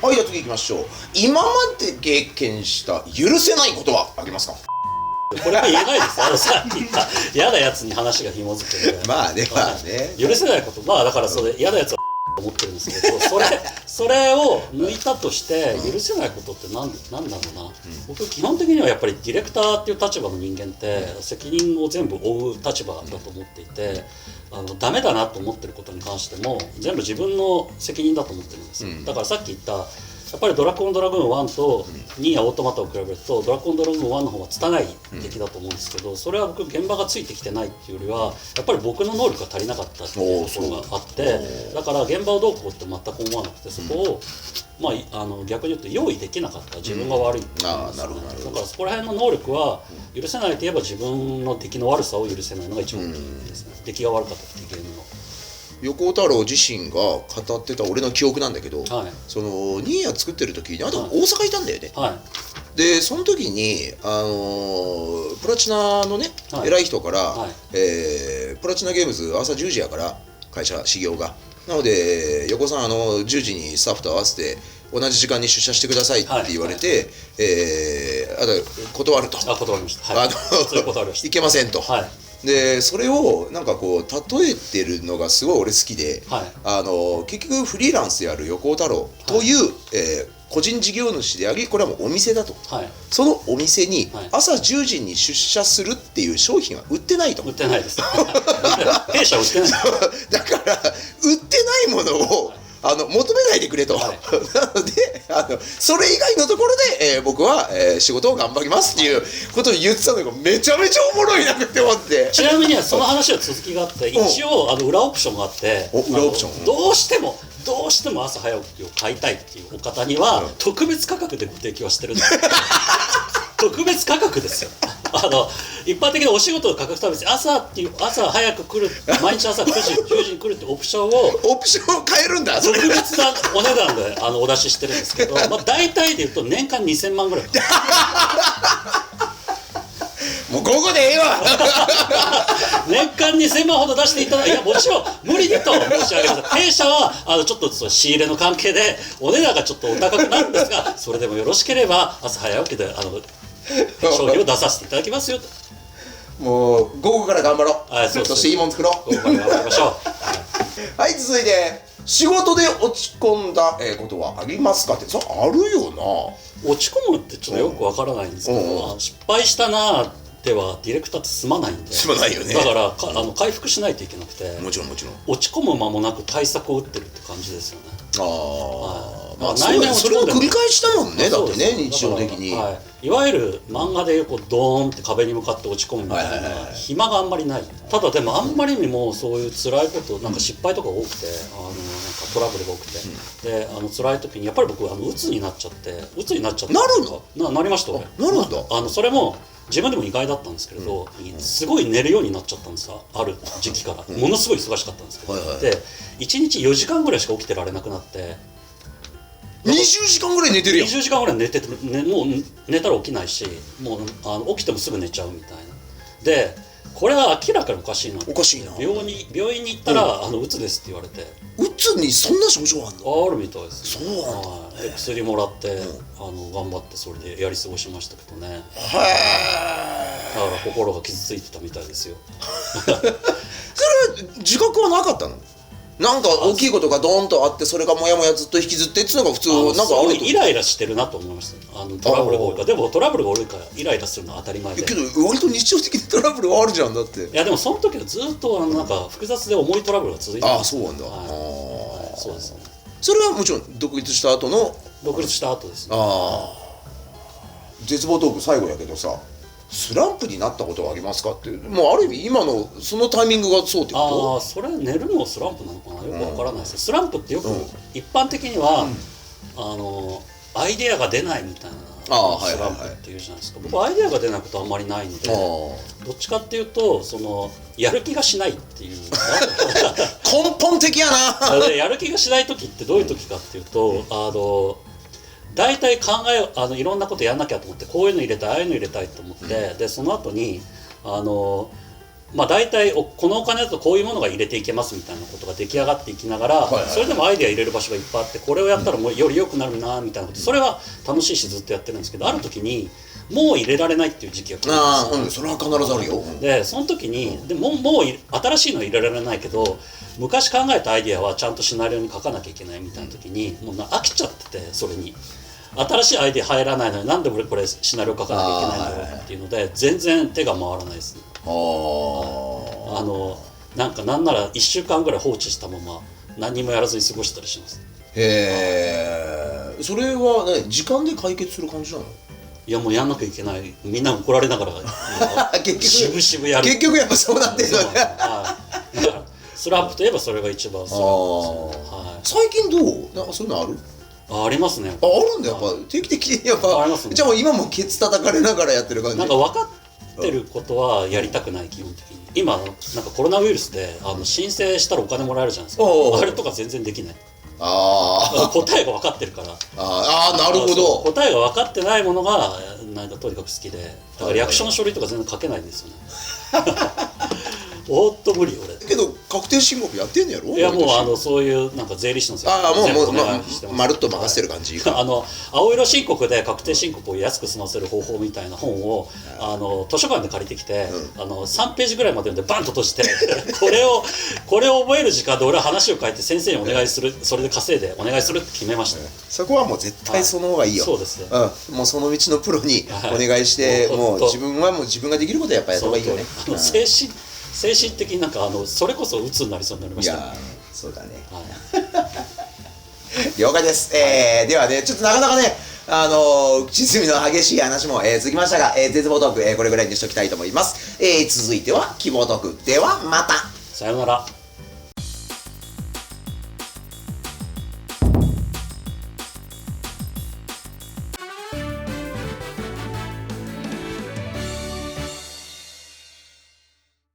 はい、じゃあ次行きましょう。今まで経験した許せないことはありますか？これは言えないですよ。さっき言った嫌なやつに話が紐づくのでまあね、まあね。許せないこと、まあだからそれ嫌なやつは思ってるんですけど、それを抜いたとして許せないことってなんだろうな、僕基本的にはやっぱりディレクターっていう立場の人間って責任を全部負う立場だと思っていて、ダメだなと思ってることに関しても全部自分の責任だと思ってるんですよ。だからさっき言ったやっぱりドラゴンドラグーン1と2やオートマタを比べるとドラゴンドラグーン1の方が拙い敵だと思うんですけど、それは僕現場がついてきてないっていうよりはやっぱり僕の能力が足りなかったっていうところがあって、だから現場をどうこうって全く思わなくて、そこをまあ逆に言うと用意できなかった自分が悪いって思うんですよね。だからそこら辺の能力は許せないといえば自分の出来の悪さを許せないのが一番ですね。出来が悪かったっていうゲームの。横尾太郎自身が語ってた俺の記憶なんだけど、はい、そのニーヤ作ってる時にあなた大阪いたんだよね。はい、でその時にプラチナのね、はい、偉い人から、はい、プラチナゲームズ朝10時やから会社始業がなので横尾さん10時にスタッフと合わせて同じ時間に出社してくださいって言われて、はいはい、断ると。断りました。はい、それ断りました。いけませんと。はい、でそれをなんかこう例えてるのがすごい俺好きで、はい、結局フリーランスやる横尾太郎という、はい、個人事業主でありこれはもうお店だと、はい、そのお店に朝10時に出社するっていう商品は売ってないと。売ってないです弊社売ってないだから売ってないものを、はい、求めないでくれと、はい、なのでそれ以外のところで、僕は、仕事を頑張りますっていうことを言ってたのがめちゃめちゃおもろいなって思って。ちなみにその話は続きがあって一応裏オプションがあって裏オプションどうしても朝早起きを買いたいっていうお方には、特別価格でご提供してるんです特別価格ですよ一般的なお仕事の価格とは別に朝早く来る毎日朝9時10時に来るってオプションを変えるんだ。特別なお値段でお出ししてるんですけど、まあ、大体で言うと年間2000万ぐらいもう午後でええわ年間2000万ほど出していただいて、いやもちろん無理にと申し上げます。弊社はちょっと仕入れの関係でお値段がちょっとお高くなるんですが、それでもよろしければ朝早起きで商品を出させていただきますよと。もう午後から頑張ろう。はい、そしていいもん作ろう。午後から頑張りましょうはい、続いて仕事で落ち込んだことはありますかって。それあるよな。落ち込むってちょっとよくわからないんですけど、失敗したなではディレクターって済まないんで。済まないよね。だから回復しないといけなくて、もちろん落ち込む間もなく対策を打ってるって感じですよね。まあそれを繰り返したもんね。だってね、日常的に、いわゆる漫画でこうドーンって壁に向かって落ち込むみたいな暇があんまりない。ただでもあんまりにもそういう辛いことなんか失敗とか多くて、なんかトラブルが多くて、で辛い時にやっぱり僕鬱になっちゃってなるの？なりました俺。なるんだ。それも自分でも意外だったんですけれど、すごい寝るようになっちゃったんですよ、ある時期から。ものすごい忙しかったんですけど、で1日4時間ぐらいしか起きてられなくなって。20時間ぐらい寝てるやん。20時間ぐらい寝てて、もう寝たら起きないし、もう起きてもすぐ寝ちゃうみたいな。でこれは明らかにおかしいな。おかしいな。病院に行ったら鬱ですって言われて。鬱にそんな症状あんの？あるみたいです。そうなんだ。で薬もらって頑張ってそれでやり過ごしましたけどね。へえ。だから心が傷ついてたみたいですよ。それは自覚はなかったの？なんか大きいことがドーンとあってそれがモヤモヤずっと引きずってっていうのが普通なんかあると。イライラしてるなと思いました。トラブルが多いから。でもトラブルが多いからイライラするのは当たり前で。けど割と日常的にトラブルはあるじゃんだって。いやでもその時はずっとなんか複雑で重いトラブルが続いてた。ああそうなんだ。そうですね。それはもちろん独立した後ですね。ああ絶望トーク最後やけどさ、スランプになったことはありますかって。もうある意味今のそのタイミングがそうってこと？それは寝るのスランプなのかな、よくわからないです。スランプってよく一般的にはアイデアが出ないみたいなスランプっていうじゃないですか。僕はアイデアが出ないことはあんまりないので、どっちかっていうとやる気がしないっていう根本的やなやる気がしない時ってどういう時かっていうと、大体いろんなことやんなきゃと思って、こういうの入れたいああいうの入れたいと思って、でその後にまあ大体このお金だとこういうものが入れていけますみたいなことが出来上がっていきながら、それでもアイデア入れる場所がいっぱいあって、これをやったらもうより良くなるなみたいなこと、それは楽しいしずっとやってるんですけど、ある時にもう入れられないっていう時期が来るんですよ。それは必ずあるよ。でその時にもう新しいのは入れられないけど、昔考えたアイデアはちゃんとシナリオに書かなきゃいけないみたいな時にもう飽きちゃってて、それに新しいアイデア入らないのになんで俺これシナリオ書かなきゃいけないんだろうっていうので全然手が回らないですね。なんなら1週間ぐらい放置したまま何もやらずに過ごしたりします。へえ。それは時間で解決する感じなの？いやもうやんなきゃいけない、みんな怒られながら渋々やる。結局やっぱそうなってるのね。スラップといえばそれが一番スラップです。最近どう？なんかそういうのある？ありますね。あるんだ、やっぱ定期的にやっぱ。じゃあもう今もケツ叩かれながらやってる感じ？なんか分かってることはやりたくない、基本的に。今なんかコロナウイルスで申請したらお金もらえるじゃないですか。あれとか全然できない。答えが分かってるから。なるほど。答えが分かってないものがなんかとにかく好きで、だから役所の書類とか全然書けないんですよね。おっと無理俺。けど確定申告やってんのやろ？いやもうそういうなんか税理士の先生もうまるっと任せてる感じ。青色申告で確定申告を安く済ませる方法みたいな本を図書館で借りてきて、3ページぐらいまで読んでバンと閉じてこれを覚える時間で俺は話を書いて先生にお願いする、それで稼いでお願いするって決めましたね。そこはもう絶対その方がいいよ。そうですね。もうその道のプロにお願いして、もう自分ができることはやっぱりやった方がいいよね。精神的になんかそれこそ鬱になりそうになりました。いやそうだね。了解です。ではね、ちょっとなかなかね口ずみの激しい話も続きましたが、絶望トークこれぐらいにしときたいと思います。続いては希望トークではまた。さようなら。